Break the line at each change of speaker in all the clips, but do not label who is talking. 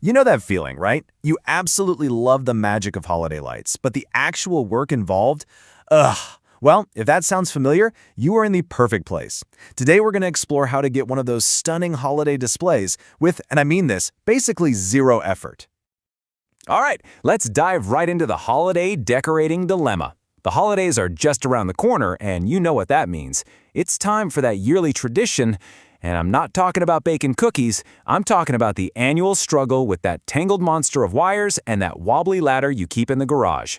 You know that feeling, right? You absolutely love the magic of holiday lights, but the actual work involved? Ugh. Well, if that sounds familiar, you are in the perfect place. Today we're going to explore how to get one of those stunning holiday displays with, and I mean this, basically zero effort.
All right, let's dive right into the holiday decorating dilemma. The holidays are just around the corner, and you know what that means. It's time for that yearly tradition, and I'm not talking about baking cookies. I'm talking about the annual struggle with that tangled monster of wires and that wobbly ladder you keep in the garage.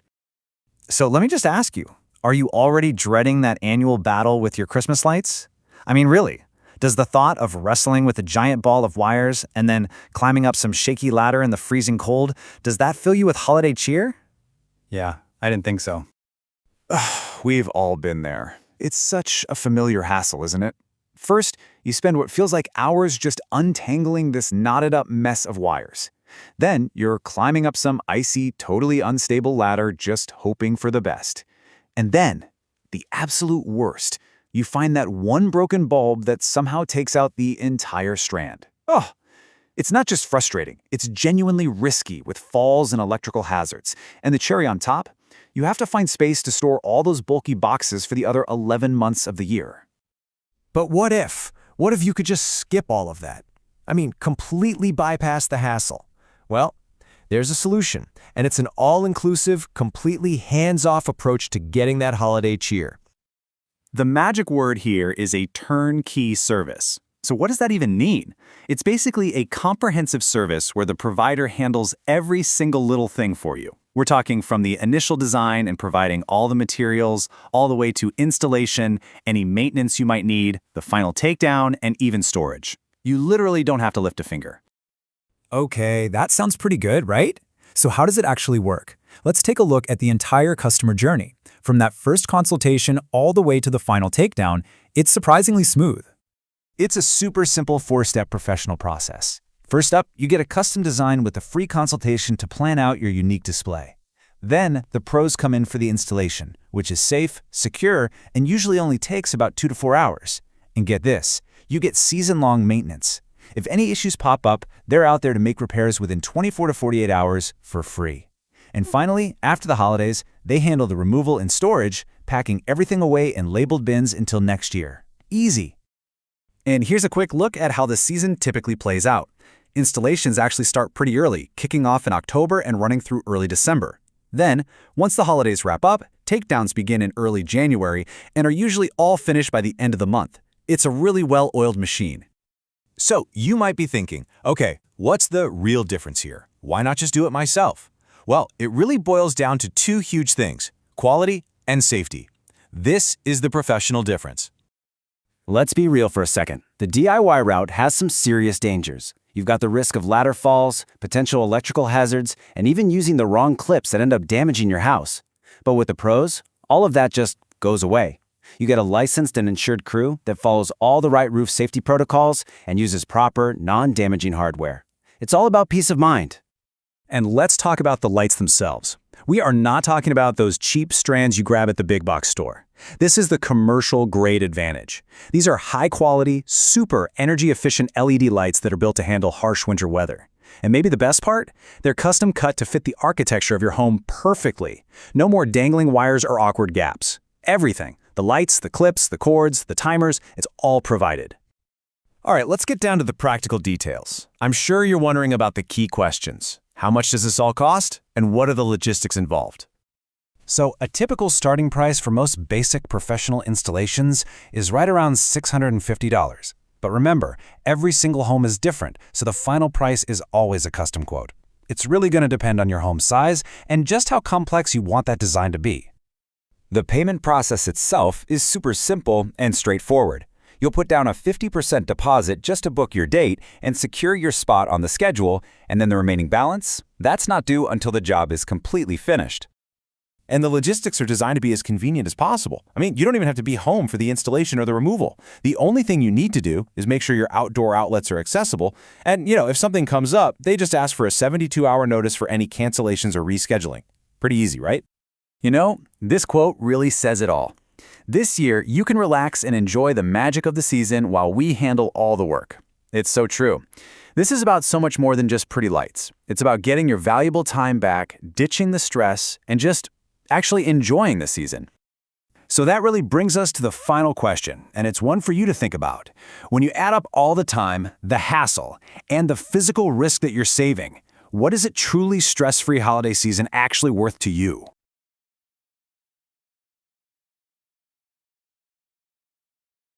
So let me just ask you, are you already dreading that annual battle with your Christmas lights? I mean, really, does the thought of wrestling with a giant ball of wires and then climbing up some shaky ladder in the freezing cold, does that fill you with holiday cheer?
Yeah, I didn't think so.
We've all been there. It's such a familiar hassle, isn't it? First, you spend what feels like hours just untangling this knotted-up mess of wires. Then, you're climbing up some icy, totally unstable ladder just hoping for the best. And then, the absolute worst, you find that one broken bulb that somehow takes out the entire strand. Oh, it's not just frustrating, it's genuinely risky with falls and electrical hazards. And the cherry on top? You have to find space to store all those bulky boxes for the other 11 months of the year.
But what if? What if you could just skip all of that? I mean, completely bypass the hassle. Well, there's a solution, and it's an all-inclusive, completely hands-off approach to getting that holiday cheer.
The magic word here is a turnkey service. So what does that even mean? It's basically a comprehensive service where the provider handles every single little thing for you. We're talking from the initial design and providing all the materials, all the way to installation, any maintenance you might need, the final takedown, and even storage. You literally don't have to lift a finger.
Okay, that sounds pretty good, right? So how does it actually work? Let's take a look at the entire customer journey. From that first consultation all the way to the final takedown, it's surprisingly smooth.
It's a super simple 4-step professional process. First up, you get a custom design with a free consultation to plan out your unique display. Then, the pros come in for the installation, which is safe, secure, and usually only takes about 2 to 4 hours. And get this, you get season-long maintenance. If any issues pop up, they're out there to make repairs within 24 to 48 hours for free. And finally, after the holidays, they handle the removal and storage, packing everything away in labeled bins until next year. Easy. And here's a quick look at how the season typically plays out. Installations actually start pretty early, kicking off in October and running through early December. Then, once the holidays wrap up, takedowns begin in early January and are usually all finished by the end of the month. It's a really well-oiled machine.
So, you might be thinking, okay, what's the real difference here? Why not just do it myself? Well, it really boils down to 2 huge things: quality and safety. This is the professional difference.
Let's be real for a second. The DIY route has some serious dangers. You've got the risk of ladder falls, potential electrical hazards, and even using the wrong clips that end up damaging your house. But with the pros, all of that just goes away. You get a licensed and insured crew that follows all the right roof safety protocols and uses proper, non-damaging hardware. It's all about peace of mind.
And let's talk about the lights themselves. We are not talking about those cheap strands you grab at the big box store. This is the commercial-grade Advantage. These are high-quality, super energy-efficient LED lights that are built to handle harsh winter weather. And maybe the best part? They're custom cut to fit the architecture of your home perfectly. No more dangling wires or awkward gaps. Everything. The lights, the clips, the cords, the timers, it's all provided. All right, let's get down to the practical details. I'm sure you're wondering about the key questions. How much does this all cost? And what are the logistics involved? So, a typical starting price for most basic professional installations is right around $650. But remember, every single home is different, so the final price is always a custom quote. It's really going to depend on your home size and just how complex you want that design to be.
The payment process itself is super simple and straightforward. You'll put down a 50% deposit just to book your date and secure your spot on the schedule, and then the remaining balance, that's not due until the job is completely finished.
And the logistics are designed to be as convenient as possible. I mean, you don't even have to be home for the installation or the removal. The only thing you need to do is make sure your outdoor outlets are accessible. And, if something comes up, they just ask for a 72-hour notice for any cancellations or rescheduling. Pretty easy, right?
This quote really says it all. This year, you can relax and enjoy the magic of the season while we handle all the work. It's so true. This is about so much more than just pretty lights. It's about getting your valuable time back, ditching the stress, and just actually enjoying the season. So that really brings us to the final question, and it's one for you to think about. When you add up all the time, the hassle, and the physical risk that you're saving, what is it truly stress-free holiday season actually worth to you?